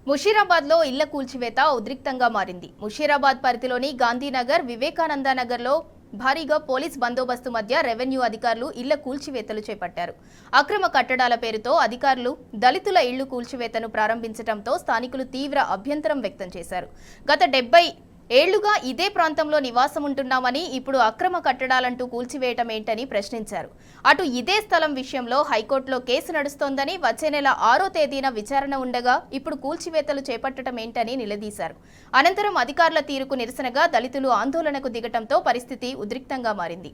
ముషీరాబాద్ లో ఇళ్ల కూల్చివేత ఉద్రిక్తంగా మారింది. ముషీరాబాద్ పరిధిలోని గాంధీనగర్, వివేకానంద నగర్ లో భారీగా పోలీస్ బందోబస్తు మధ్య రెవెన్యూ అధికారులు ఇళ్ల కూల్చివేతలు చేపట్టారు. అక్రమ కట్టడాల పేరుతో అధికారులు దళితుల ఇళ్లు కూల్చివేతను ప్రారంభించడంతో స్థానికులు తీవ్ర అభ్యంతరం వ్యక్తం చేశారు. గత 70 ఏళ్లుగా ఇదే ప్రాంతంలో నివాసం ఉంటున్నామని ఇప్పుడు అక్రమ కట్టడాలంటూ కూల్చివేయటం ఏంటని ప్రశ్నించారు. అటు ఇదే స్థలం విషయంలో హైకోర్టులో కేసు నడుస్తోందని, వచ్చే నెల 6వ తేదీన విచారణ ఉండగా ఇప్పుడు కూల్చివేతలు చేపట్టడం ఏంటని నిలదీశారు. అనంతరం అధికారుల తీరుకు నిరసనగా దళితులు ఆందోళనకు దిగటంతో పరిస్థితి ఉద్రిక్తంగా మారింది.